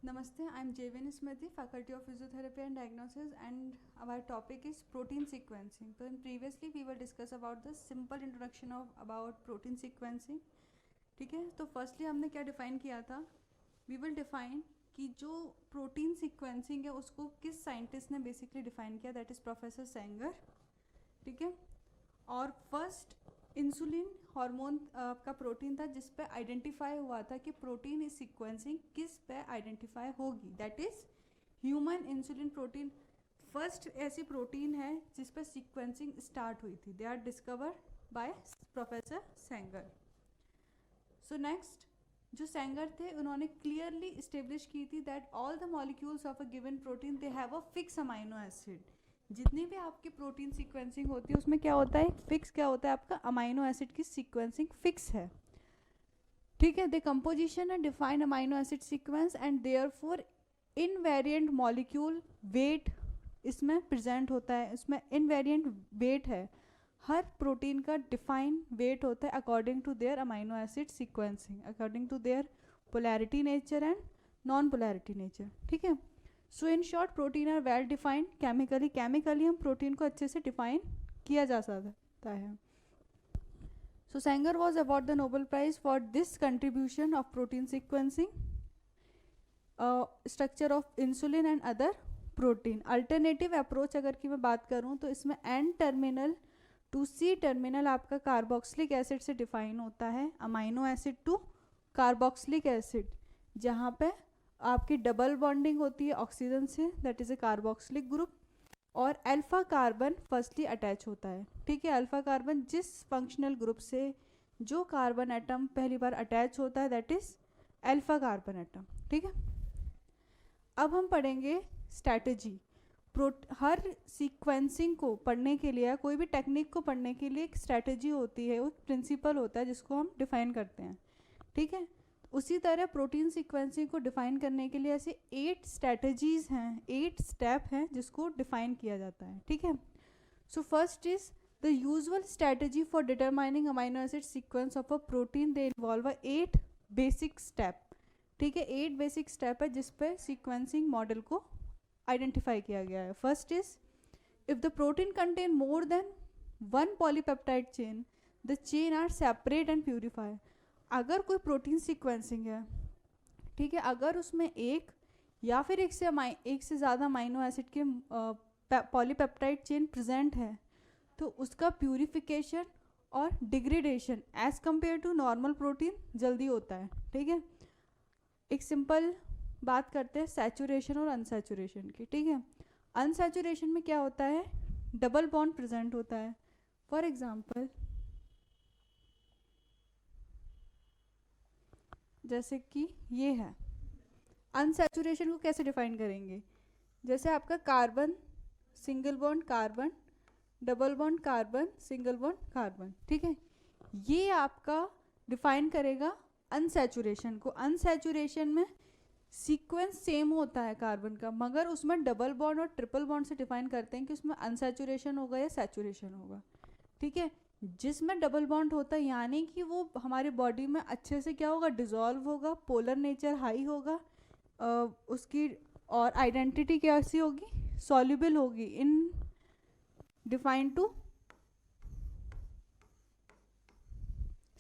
Namaste, I am Jayven Smriti, Faculty of Physiotherapy and Diagnosis, and our topic is protein sequencing. So, previously we will discuss about the simple introduction of about protein sequencing. ठीक है, तो firstly हमने क्या define किया था? We will define कि जो protein sequencing है उसको किस साइंटिस्ट ने बेसिकली डिफाइन किया, दैट इज़ प्रोफेसर सेंगर. ठीक है, और फर्स्ट इंसुलिन हार्मोन का प्रोटीन था जिस पे आइडेंटिफाई हुआ था कि प्रोटीन इज सीक्वेंसिंग किस पे आइडेंटिफाई होगी, that is human insulin protein. First ऐसी प्रोटीन है जिस पे सीक्वेंसिंग स्टार्ट हुई थी. They are discovered by professor Sanger. So next जो सेंगर थे उन्होंने क्लियरली इस्टेब्लिश की थी that all the molecules of a given protein they have a fix amino acid. जितनी भी आपकी प्रोटीन सीक्वेंसिंग होती है उसमें क्या होता है, फिक्स क्या होता है, आपका अमाइनो एसिड की सीक्वेंसिंग फिक्स है. ठीक है, the composition and defined amino acid sequence and therefore invariant molecule weight इसमें प्रेजेंट होता है. इसमें इनवेरिएंट वेट है, हर प्रोटीन का डिफाइन वेट होता है according to their amino acid sequencing, according to their polarity nature and non polarity nature. ठीक है, so in short protein are well defined chemically. Chemically हम प्रोटीन को अच्छे से डिफाइन किया जा सकता है. So Sanger was award the Nobel prize for this contribution of protein sequencing, structure of insulin and other protein. Alternative approach अगर की मैं बात करूँ तो इसमें N terminal to C terminal आपका कार्बोक्सिलिक एसिड से डिफाइन होता है, amino acid to carboxylic acid, जहाँ पे आपकी डबल बॉन्डिंग होती है ऑक्सीजन से, that is a carboxylic group, और अल्फा कार्बन फर्स्टली अटैच होता है. ठीक है, अल्फा कार्बन जिस फंक्शनल ग्रुप से जो कार्बन एटम पहली बार अटैच होता है that is alpha carbon atom. ठीक है, अब हम पढ़ेंगे स्ट्रैटेजी. हर सीक्वेंसिंग को पढ़ने के लिए, कोई भी टेक्निक को पढ़ने के लिए एक स्ट्रैटेजी होती है, एक प्रिंसिपल होता है जिसको हम डिफाइन करते हैं. ठीक है, उसी तरह प्रोटीन सीक्वेंसिंग को डिफाइन करने के लिए ऐसे 8 स्ट्रैटेजीज हैं, 8 स्टेप हैं जिसको डिफाइन किया जाता है. ठीक है, so first is the usual strategy for determining amino acid sequence of a protein. They involve 8 basic step. ठीक है, 8 बेसिक स्टेप है जिस पे सीक्वेंसिंग मॉडल को आइडेंटिफाई किया गया है. First is if the protein contain more than 1 polypeptide chain the chain are separate and purify. अगर कोई प्रोटीन सीक्वेंसिंग है, ठीक है, अगर उसमें एक या फिर एक से ज़्यादा अमाइनो एसिड के पॉलीपेप्टाइड चेन प्रेजेंट है तो उसका प्यूरिफिकेशन और degradation as compare to normal protein जल्दी होता है. ठीक है, एक सिंपल बात करते हैं सैचुरेशन और अनसैचुरेशन की. ठीक है, अनसैचुरेशन में क्या होता है, डबल बॉन्ड प्रेजेंट होता है. फॉर एग्जांपल जैसे कि ये है. अनसैचुरेशन को कैसे डिफाइन करेंगे, जैसे आपका carbon single bond carbon, double bond carbon single bond carbon. ठीक है, ये आपका डिफाइन करेगा अनसैचुरेशन को. अनसैचुरेशन में सीक्वेंस सेम होता है कार्बन का, मगर उसमें डबल बॉन्ड और ट्रिपल बॉन्ड से डिफाइन करते हैं कि उसमें अनसैचुरेशन होगा या सैचुरेशन होगा. ठीक है, जिसमें डबल बॉन्ड होता है यानी कि वो हमारी बॉडी में अच्छे से क्या होगा, डिजॉल्व होगा, पोलर नेचर हाई होगा, उसकी और आइडेंटिटी कैसी होगी, सॉल्युबल होगी इन डिफाइन टू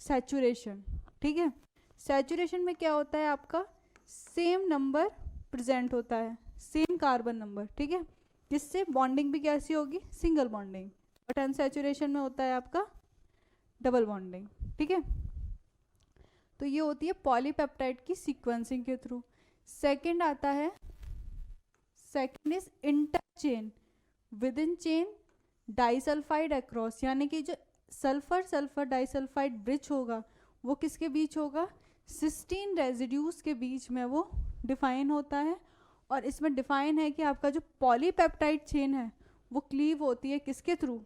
सैचुरेशन. ठीक है, सैचुरेशन में क्या होता है, आपका सेम नंबर प्रेजेंट होता है, सेम कार्बन नंबर. ठीक है, जिससे बॉन्डिंग भी कैसी होगी, सिंगल बॉन्डिंग. बट अनसैचुरेशन में होता है आपका डबल बॉन्डिंग. ठीक है, तो ये होती है पॉलीपेप्टाइड की सीक्वेंसिंग के थ्रू. सेकंड आता है, second is interchain with in chain disulphide across, यानी कि जो सल्फर सल्फर डाइसल्फाइड ब्रिज होगा वो किसके बीच होगा, सिस्टीन रेजिड्यूज के बीच में वो डिफाइन होता है. और इसमें डिफाइन है कि आपका जो पॉलीपेप्टाइड चेन है वो क्लीव होती है किसके through,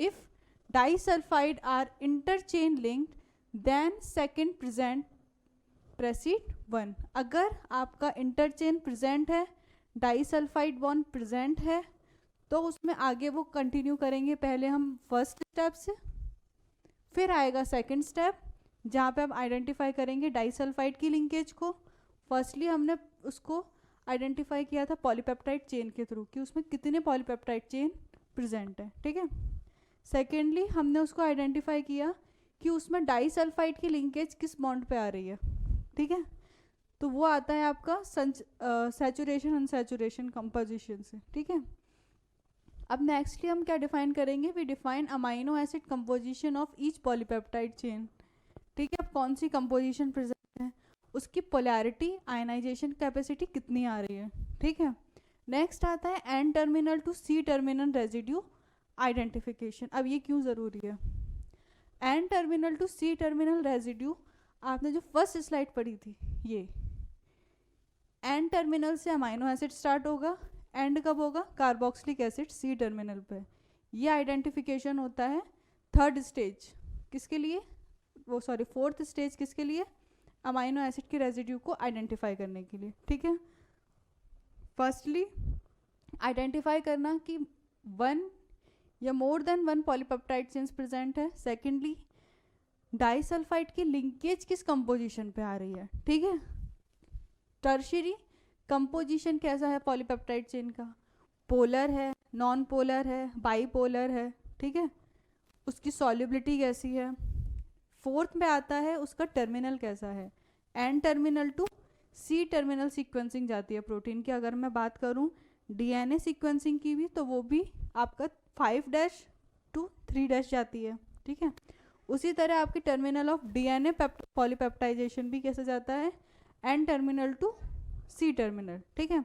if disulphide are interchain linked then second present preceded 1. अगर आपका इंटरचेन प्रेजेंट है, डाइसल्फाइड बॉन्ड प्रेजेंट है, तो उसमें आगे वो कंटिन्यू करेंगे. पहले हम फर्स्ट स्टेप से, फिर आएगा सेकंड स्टेप जहाँ पे आप आइडेंटिफाई करेंगे डाइसल्फाइड की लिंकेज को, फर्स्टली हमने उसको आइडेंटिफाई किया था पॉलीपेप्टाइड चेन के थ्रू कि उसमें कितने पॉलीपेप्टाइड चेन प्रेजेंट है, ठीक है। सेकेंडली हमने उसको आइडेंटिफाई किया कि उसमें डाइसल्फाइड की लिंकेज किस बॉन्ड पे आ रही है, ठीक है। तो वो आता है आपका सैचुरेशन अनसैचुरेशन कंपोजिशन से, ठीक है। अब नेक्स्टली हम क्या डिफाइन करेंगे, we define amino acid composition of each polypeptide chain, ठीक है। अब कौन सी कंपोजिशन प्रेजेंट है, उसकी पोलैरिटी आयनाइजेशन कैपेसिटी कितनी आ रही है, ठीक है। नेक्स्ट आता है N terminal to C terminal residue identification. अब ये क्यों ज़रूरी है, N terminal to C terminal residue आपने जो फर्स्ट स्लाइड पढ़ी थी, ये एन टर्मिनल से अमाइनो एसिड स्टार्ट होगा, एंड कब होगा, कार्बोक्सिलिक एसिड सी टर्मिनल पे। ये आइडेंटिफिकेशन होता है थर्ड स्टेज किसके लिए, वो सॉरी फोर्थ स्टेज किसके लिए, अमाइनो एसिड के रेजिड्यू को आइडेंटिफाई करने के लिए, ठीक है। फर्स्टली आइडेंटिफाई करना कि वन या more than one polypeptide chains present है। सेकेंडली डाइसल्फाइड की लिंकेज किस कंपोजिशन पे आ रही है, ठीक है। टर्शियरी कंपोजिशन कैसा है पॉलीपेप्टाइड चेन का, पोलर है, नॉन पोलर है, बाईपोलर है, ठीक है। उसकी सॉल्युबिलिटी कैसी है। फोर्थ में आता है उसका टर्मिनल कैसा है, N terminal to C terminal sequencing जाती है प्रोटीन की। अगर मैं बात करूं डीएनए सीक्वेंसिंग की भी, तो वो भी आपका 5' to 3' जाती है, ठीक है। उसी तरह आपकी टर्मिनल ऑफ डीएनए पॉलीपेप्टाइजेशन भी कैसे जाता है, N terminal to C terminal, ठीक है।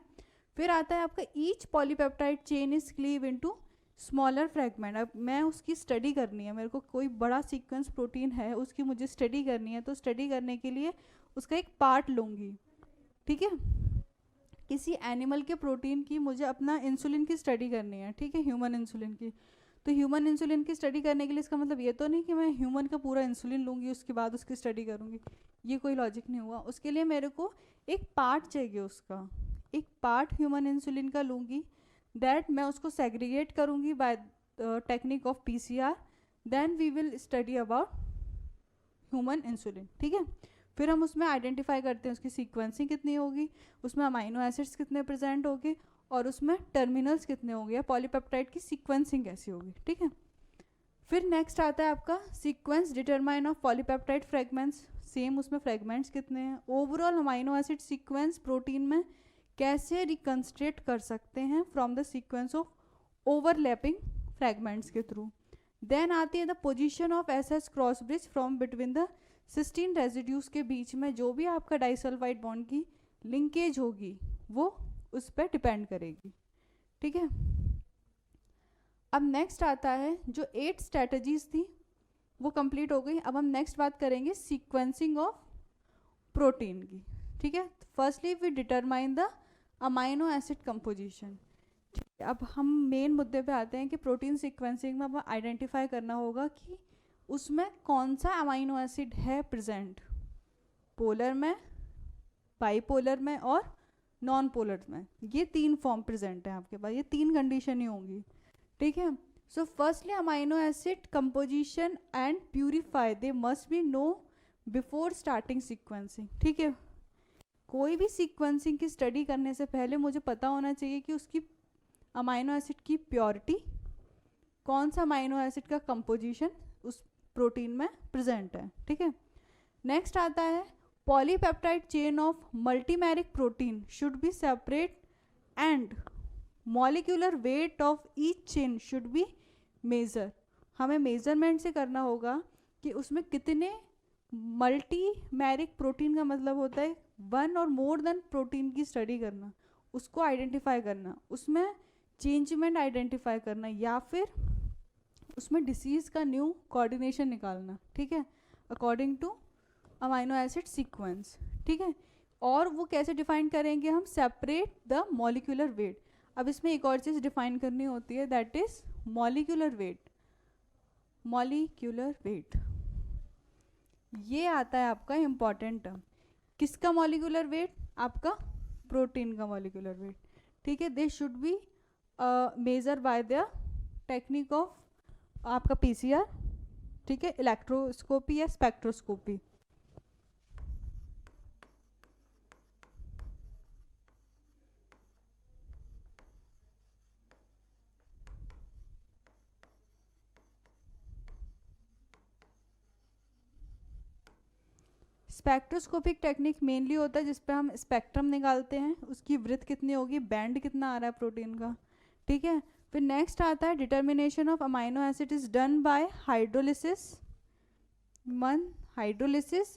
फिर आता है आपका each polypeptide chain is cleave into smaller fragment. अब मैं उसकी स्टडी करनी है, मेरे को कोई बड़ा सीक्वेंस प्रोटीन है उसकी मुझे स्टडी करनी है, तो स्टडी करने के लिए उसका एक पार्ट लूँगी, ठीक है। किसी एनिमल के प्रोटीन की मुझे अपना इंसुलिन की स्टडी करनी है, ठीक है, ह्यूमन इंसुलिन की। तो ह्यूमन इंसुलिन की स्टडी करने के लिए इसका मतलब ये तो नहीं कि मैं ह्यूमन का पूरा इंसुलिन लूँगी उसके बाद उसकी स्टडी करूँगी, ये कोई लॉजिक नहीं हुआ। उसके लिए मेरे को एक पार्ट चाहिए, उसका एक पार्ट ह्यूमन इंसुलिन का लूँगी, दैट मैं उसको सेग्रीगेट करूँगी by technique of PCR, then we will study about human insulin, ठीक है। फिर हम उसमें आइडेंटिफाई करते हैं उसकी सीक्वेंसिंग कितनी होगी, उसमें अमाइनो एसिड्स कितने प्रेजेंट होंगे, और उसमें टर्मिनल्स कितने होंगे, या पॉलीपेप्टाइड की सीक्वेंसिंग कैसी होगी, ठीक है। फिर नेक्स्ट आता है आपका sequence determine of polypeptide fragments, same उसमें फ्रेगमेंट्स कितने हैं। Overall amino acid sequence protein में कैसे रिकंस्ट्रक्ट कर सकते हैं from the sequence of overlapping fragments के थ्रू। देन आती है the position of SS cross bridge from between the cysteine residues के बीच में जो भी आपका डाइसल्फाइड बॉन्ड की लिंकेज होगी वो उस पर डिपेंड करेगी, ठीक है। अब नेक्स्ट आता है जो 8 स्ट्रेटजीज थी वो कंप्लीट हो गई। अब हम नेक्स्ट बात करेंगे सीक्वेंसिंग ऑफ प्रोटीन की, ठीक है। Firstly we determine the amino acid composition. अब हम मेन मुद्दे पे आते हैं कि प्रोटीन सीक्वेंसिंग में अब आइडेंटिफाई करना होगा कि उसमें कौन सा अमाइनो एसिड है प्रेजेंट, पोलर में, बाईपोलर में और नॉन पोलर में। ये 3 फॉर्म प्रेजेंट है आपके पास, ये 3 कंडीशन ही होंगी, ठीक है। So firstly amino acid composition and purify they must be know before starting sequencing, ठीक है। कोई भी सीक्वेंसिंग की स्टडी करने से पहले मुझे पता होना चाहिए कि उसकी अमाइनो एसिड की प्योरिटी, कौन सा अमाइनो एसिड का कंपोजिशन उस प्रोटीन में प्रेजेंट है, ठीक है। नेक्स्ट आता है polypeptide chain of multimeric protein should be separate and molecular weight of each chain should be measure. हमें मेजरमेंट से करना होगा कि उसमें कितने मल्टीमेरिक प्रोटीन का मतलब होता है 1 और मोर देन प्रोटीन की स्टडी करना, उसको आइडेंटिफाई करना, उसमें चेंजमेंट आइडेंटिफाई करना, या फिर उसमें डिसीज़ का न्यू कोऑर्डिनेशन निकालना, ठीक है, according two amino acid sequence, ठीक है। और वो कैसे डिफाइन करेंगे हम, सेपरेट द मॉलिक्यूलर वेट। अब इसमें एक और चीज़ डिफाइन करनी होती है, that is molecular weight. Molecular weight ये आता है आपका इम्पॉर्टेंट टर्म। किसका मॉलिक्यूलर वेट, आपका प्रोटीन का मॉलिक्यूलर वेट, ठीक है। They should be measure by the technique of आपका पीसीआर, ठीक है, इलेक्ट्रोस्कोपी या स्पेक्ट्रोस्कोपी। स्पेक्ट्रोस्कोपिक टेक्निक मेनली होता है जिस पे हम स्पेक्ट्रम निकालते हैं, उसकी वृत्त कितनी होगी, बैंड कितना आ रहा है प्रोटीन का, ठीक है। फिर नेक्स्ट आता है determination of amino acid is done by hydrolysis,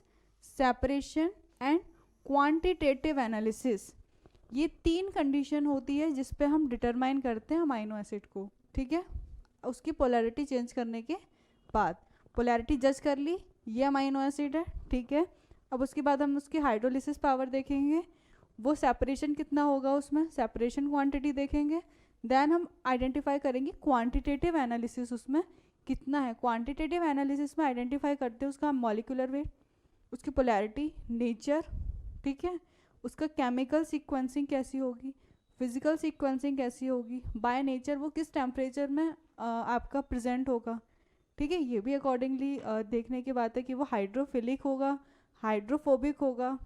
separation and quantitative analysis. ये 3 कंडीशन होती है जिस पे हम डिटरमाइन करते हैं अमाइनो एसिड को, ठीक है। उसकी पोलैरिटी चेंज करने के बाद पोलैरिटी जज कर ली, ये अमाइनो एसिड है, ठीक है। अब उसके बाद हम उसकी हाइड्रोलिसिस पावर देखेंगे, वो सेपरेशन कितना होगा, उसमें सेपरेशन क्वांटिटी देखेंगे। देन हम आइडेंटिफाई करेंगे क्वांटिटेटिव एनालिसिस उसमें कितना है। क्वांटिटेटिव एनालिसिस में आइडेंटिफाई करते हैं उसका मॉलिक्यूलर वेट, उसकी पोलैरिटी, नेचर, ठीक है, उसका केमिकल सीक्वेंसिंग कैसी होगी, फिजिकल सीक्वेंसिंग कैसी होगी, बाय नेचर वो किस टेम्परेचर में आपका प्रेजेंट होगा, ठीक है। ये भी अकॉर्डिंगली देखने की बात है कि वो हाइड्रोफिलिक होगा, हाइड्रोफोबिक होगा,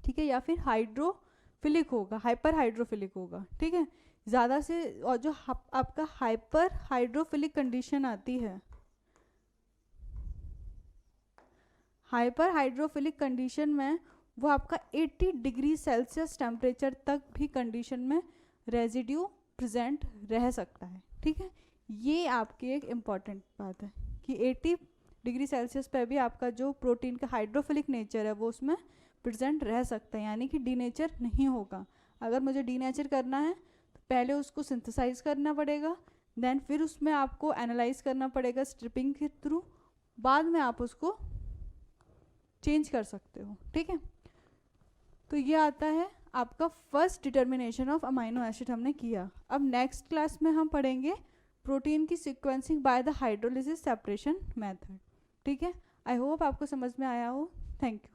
ठीक है, या फिर हाइड्रोफिलिक होगा, हाइपर हाइड्रोफिलिक होगा, ठीक है। ज़्यादा से और जो आपका हाइपर हाइड्रोफिलिक कंडीशन आती है, हाइपर हाइड्रोफिलिक कंडीशन में वो आपका 80 डिग्री सेल्सियस टेम्परेचर तक भी कंडीशन में रेजिड्यू प्रेजेंट रह सकता है, ठीक है। ये आपकी एक इम्पॉर्टेंट बात है कि 80 डिग्री सेल्सियस पे भी आपका जो प्रोटीन का हाइड्रोफिलिक नेचर है वो उसमें प्रेजेंट रह सकता है, यानी कि डीनेचर नहीं होगा। अगर मुझे डीनेचर करना है तो पहले उसको सिंथेसाइज करना पड़ेगा, देन फिर उसमें आपको एनालाइज करना पड़ेगा स्ट्रिपिंग के थ्रू, बाद में आप उसको चेंज कर सकते हो, ठीक है। तो ये आता है आपका first determination of amino acid हमने किया। अब नेक्स्ट क्लास में हम पढ़ेंगे प्रोटीन की sequencing by the hydrolysis separation method, ठीक है। आई होप आपको समझ में आया हो। Thank you.